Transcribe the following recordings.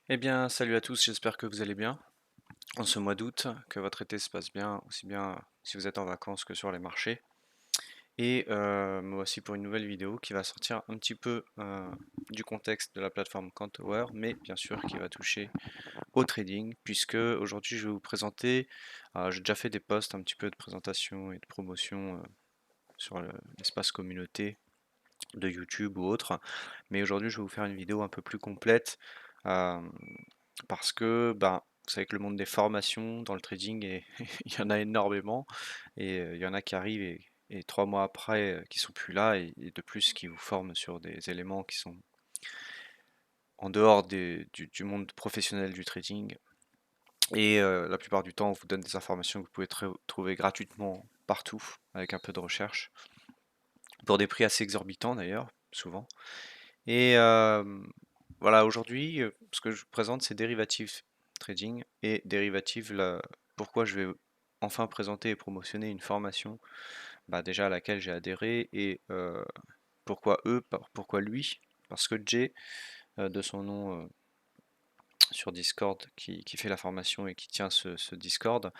Eh bien, salut à tous, j'espère que vous allez bien en ce mois d'août, que votre été se passe bien, aussi bien si vous êtes en vacances que sur les marchés. Et me voici pour une nouvelle vidéo qui va sortir un petit peu du contexte de la plateforme Quantower, mais bien sûr qui va toucher au trading, puisque aujourd'hui je vais vous présenter, j'ai déjà fait des posts un petit peu de présentation et de promotion sur l'espace communauté de YouTube ou autre, mais aujourd'hui je vais vous faire une vidéo un peu plus complète. euh, Parce que, ben, vous savez que le monde des formations dans le trading, il y en a énormément, et il y en a qui arrivent et 3 mois après, qui sont plus là, et de plus qui vous forment sur des éléments qui sont en dehors du monde professionnel du trading. Et la plupart du temps, on vous donne des informations que vous pouvez trouver gratuitement partout, avec un peu de recherche, pour des prix assez exorbitants d'ailleurs, souvent. Et voilà, aujourd'hui, ce que je vous présente, c'est dérivative trading et dérivative, pourquoi je vais enfin présenter et promotionner une formation, bah, déjà à laquelle j'ai adhéré, et pourquoi eux, pourquoi lui, parce que Jay, de son nom sur Discord, qui fait la formation et qui tient ce Discord,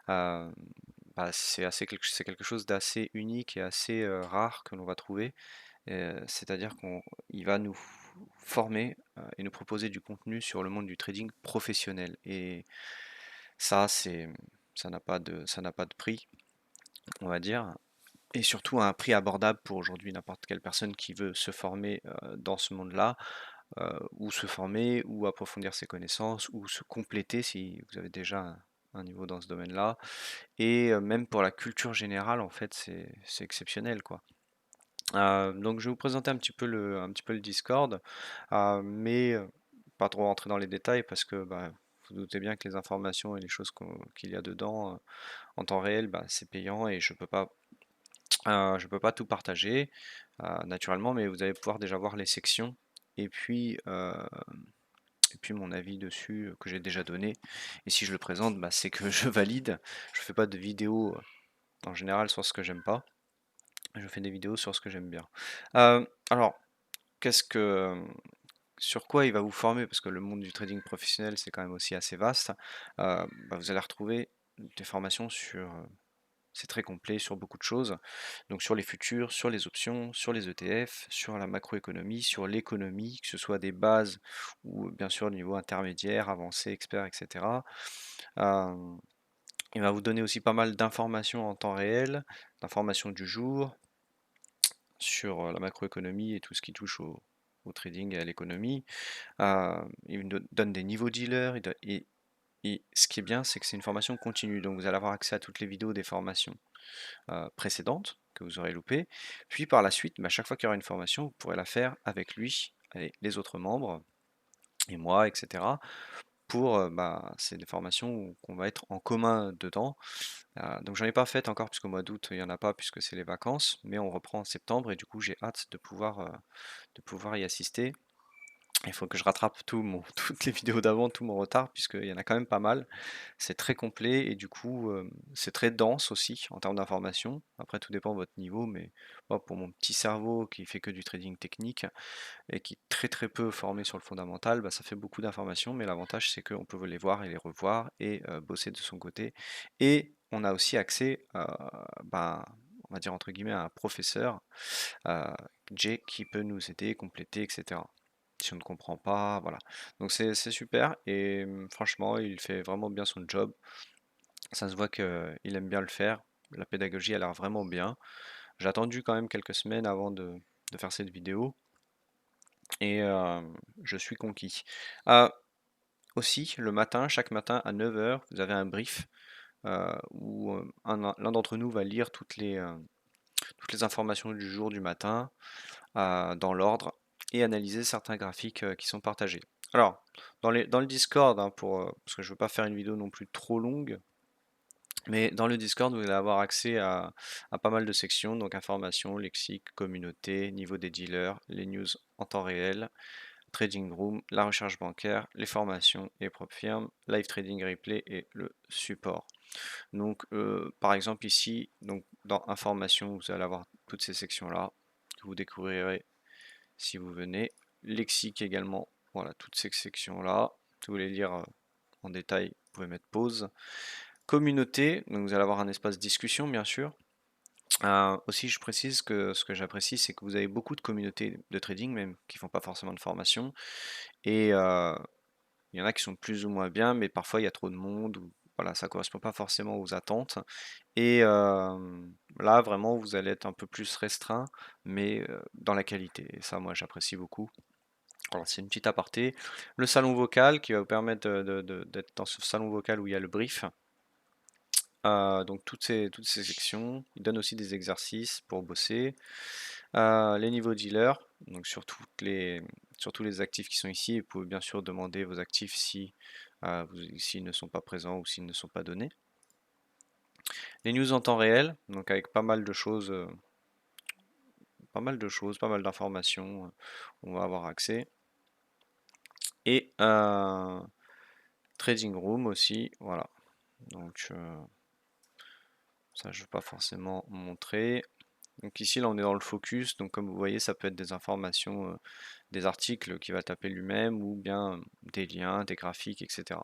euh, bah, c'est quelque chose d'assez unique et assez rare que l'on va trouver. C'est-à-dire qu'il va nous former et nous proposer du contenu sur le monde du trading professionnel. Et ça, ça n'a pas de prix, on va dire. Et surtout à un prix abordable pour aujourd'hui n'importe quelle personne qui veut se former dans ce monde-là, ou se former, ou approfondir ses connaissances, ou se compléter si vous avez déjà un niveau dans ce domaine-là. Et même pour la culture générale, en fait, c'est exceptionnel, quoi. Donc je vais vous présenter un petit peu le Discord, mais pas trop rentrer dans les détails parce que bah, vous doutez bien que les informations et les choses qu'il y a dedans en temps réel, bah, c'est payant et je peux pas tout partager naturellement, mais vous allez pouvoir déjà voir les sections et puis, euh, et puis mon avis dessus que j'ai déjà donné. Et si je le présente, bah, c'est que je valide. Je fais pas de vidéos en général sur ce que j'aime pas. Je fais des vidéos sur ce que j'aime bien. Alors, qu'est-ce que, sur quoi il va vous former? Parce que le monde du trading professionnel, c'est quand même aussi assez vaste. Bah, vous allez retrouver des formations sur, c'est très complet sur beaucoup de choses. Donc sur les futurs, sur les options, sur les ETF, sur la macroéconomie, sur l'économie, que ce soit des bases ou bien sûr le niveau intermédiaire, avancé, expert, etc. Euh, il va vous donner aussi pas mal d'informations en temps réel, d'informations du jour, sur la macroéconomie et tout ce qui touche au trading et à l'économie. Il nous donne des niveaux dealers et ce qui est bien, c'est que c'est une formation continue. Donc vous allez avoir accès à toutes les vidéos des formations précédentes que vous aurez loupées. Puis par la suite, bah, chaque fois qu'il y aura une formation, vous pourrez la faire avec lui, les autres membres et moi, etc. Pour, bah, c'est des formations qu'on va être en commun dedans. Donc j'en ai pas fait encore puisqu'au mois d'août il y en a pas puisque c'est les vacances, mais on reprend en septembre et du coup j'ai hâte de pouvoir y assister. Il faut que je rattrape toutes les vidéos d'avant, tout mon retard, puisqu'il y en a quand même pas mal. C'est très complet et du coup, c'est très dense aussi en termes d'information. Après, tout dépend de votre niveau, mais moi, pour mon petit cerveau qui fait que du trading technique et qui est très très peu formé sur le fondamental, bah, ça fait beaucoup d'informations, mais l'avantage c'est qu'on peut les voir et les revoir et bosser de son côté. Et on a aussi accès, bah, on va dire entre guillemets, à un professeur, euh, Jay, qui peut nous aider, compléter, etc. Si on ne comprend pas, voilà. Donc c'est super et franchement, il fait vraiment bien son job. Ça se voit qu'il aime bien le faire. La pédagogie a l'air vraiment bien. J'ai attendu quand même quelques semaines avant de faire cette vidéo et je suis conquis. Ah, aussi, le matin, chaque matin à 9 heures, vous avez un brief où l'un d'entre nous va lire toutes les informations du jour du matin dans l'ordre et analyser certains graphiques qui sont partagés. Alors, dans le Discord, hein, parce que je ne veux pas faire une vidéo non plus trop longue, mais dans le Discord, vous allez avoir accès à pas mal de sections, donc informations, lexique, communauté, niveau des dealers, les news en temps réel, trading room, la recherche bancaire, les formations et propres firmes, live trading replay et le support. Donc, par exemple ici, donc dans informations, vous allez avoir toutes ces sections-là que vous découvrirez si vous venez. Lexique également, voilà, toutes ces sections-là. Si vous voulez lire en détail, vous pouvez mettre pause. Communauté, donc vous allez avoir un espace discussion, bien sûr. Aussi, je précise que ce que j'apprécie, c'est que vous avez beaucoup de communautés de trading, même qui font pas forcément de formation. Et il y en a qui sont plus ou moins bien, mais parfois il y a trop de monde, ou voilà, ça correspond pas forcément aux attentes. Et là, vraiment, vous allez être un peu plus restreint, mais dans la qualité. Et ça, moi, j'apprécie beaucoup. Alors, c'est une petite aparté. Le salon vocal qui va vous permettre d'être dans ce salon vocal où il y a le brief. Donc toutes ces sections, il donne aussi des exercices pour bosser. Les niveaux dealer, donc sur tous les actifs qui sont ici, vous pouvez bien sûr demander vos actifs si s'ils ne sont pas présents ou s'ils ne sont pas donnés. Les news en temps réel, donc avec pas mal d'informations, on va avoir accès. Et trading room aussi, voilà. Donc ça je ne vais pas forcément montrer. Donc ici, là, on est dans le focus. Donc comme vous voyez, ça peut être des informations, des articles qu'il va taper lui-même ou bien des liens, des graphiques, etc.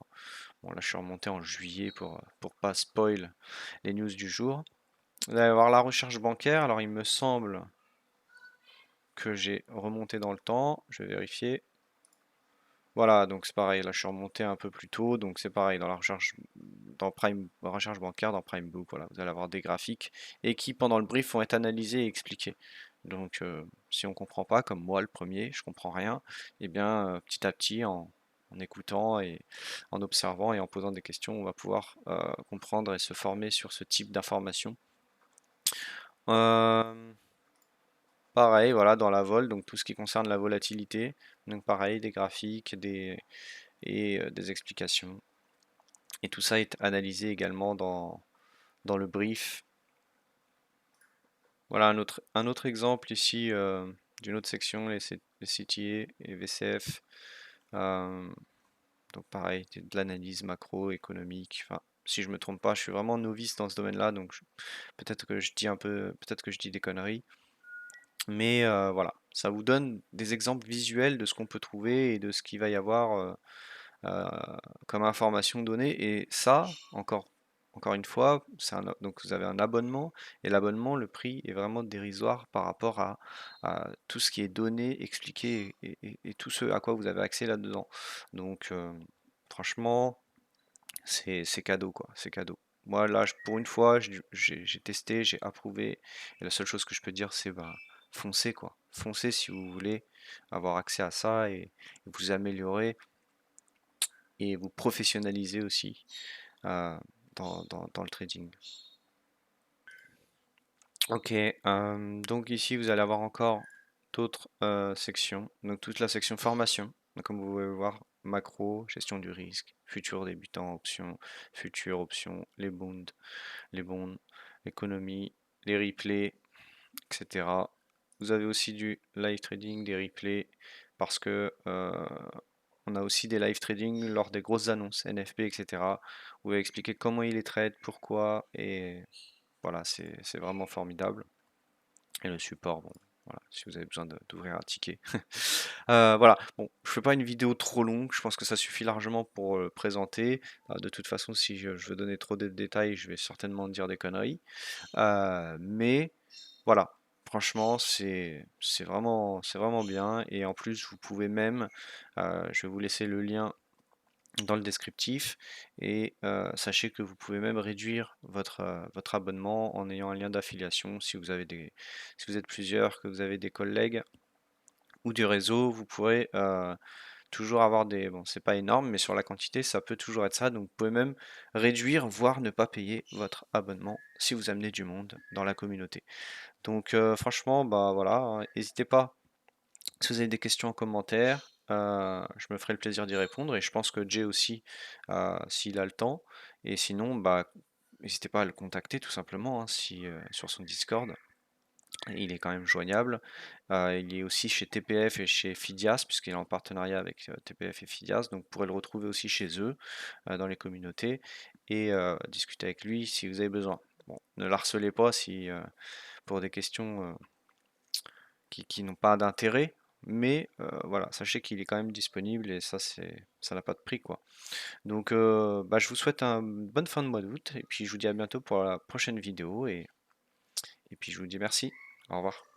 Bon, là, je suis remonté en juillet pour pas spoil les news du jour. Vous allez avoir la recherche bancaire. Alors, il me semble que j'ai remonté dans le temps. Je vais vérifier. Voilà, donc c'est pareil. Là, je suis remonté un peu plus tôt. Donc c'est pareil dans la recherche, dans Prime, recherche bancaire, dans PrimeBook. Voilà, vous allez avoir des graphiques et qui, pendant le brief, vont être analysés et expliqués. Donc, si on comprend pas, comme moi le premier, je comprends rien, et bien petit à petit, en écoutant et en observant et en posant des questions, on va pouvoir comprendre et se former sur ce type d'informations. Euh, Pareil, voilà, dans la vol, donc tout ce qui concerne la volatilité, donc pareil, des graphiques, des explications. Et tout ça est analysé également dans le brief. Voilà un autre exemple ici d'une autre section, les CTA et VCF. Euh, donc pareil, de l'analyse macroéconomique. Enfin, si je me trompe pas, je suis vraiment novice dans ce domaine-là, donc peut-être que je dis peut-être que je dis des conneries. Mais voilà, ça vous donne des exemples visuels de ce qu'on peut trouver et de ce qu'il va y avoir comme information donnée. Et ça, encore une fois, donc vous avez un abonnement, et l'abonnement, le prix est vraiment dérisoire par rapport à tout ce qui est donné, expliqué et tout ce à quoi vous avez accès là-dedans. Donc franchement, c'est cadeau quoi, c'est cadeau. Moi là, pour une fois, j'ai testé, j'ai approuvé, et la seule chose que je peux dire, c'est bah, foncez quoi. Foncez si vous voulez avoir accès à ça et vous améliorer et vous professionnaliser aussi euh, dans le trading. Ok, donc ici vous allez avoir encore d'autres sections. Donc toute la section formation. Donc, comme vous pouvez voir, macro, gestion du risque, futur débutant, options, futur options, les bonds, l'économie, les replays, etc. Vous avez aussi du live trading, des replays, parce que on a aussi des live trading lors des grosses annonces, NFP, etc. Où il va expliquer comment il les trade, pourquoi, et voilà, c'est vraiment formidable. Et le support, bon, voilà, si vous avez besoin d'ouvrir un ticket. Voilà, bon, je fais pas une vidéo trop longue, je pense que ça suffit largement pour présenter. De toute façon, si je veux donner trop de détails, je vais certainement dire des conneries. Mais voilà, franchement, c'est vraiment bien. Et en plus, vous pouvez même, je vais vous laisser le lien dans le descriptif. Et sachez que vous pouvez même réduire votre abonnement en ayant un lien d'affiliation. Si vous êtes plusieurs, que vous avez des collègues ou du réseau, vous pourrez toujours avoir des... Bon, c'est pas énorme, mais sur la quantité, ça peut toujours être ça. Donc vous pouvez même réduire, voire ne pas payer votre abonnement si vous amenez du monde dans la communauté. Donc franchement, bah voilà, hein, n'hésitez pas. Si vous avez des questions en commentaire, je me ferai le plaisir d'y répondre et je pense que Jay aussi, s'il a le temps. Et sinon, bah, n'hésitez pas à le contacter tout simplement hein, sur son Discord. Il est quand même joignable. Il est aussi chez TPF et chez Fidias, puisqu'il est en partenariat avec TPF et Fidias. Donc vous pourrez le retrouver aussi chez eux, dans les communautés, et discuter avec lui si vous avez besoin. Bon, ne l'harcelez pas si, pour des questions qui n'ont pas d'intérêt. mais voilà, sachez qu'il est quand même disponible et ça n'a pas de prix quoi. Donc bah, je vous souhaite une bonne fin de mois d'août et puis je vous dis à bientôt pour la prochaine vidéo et puis je vous dis merci. Au revoir.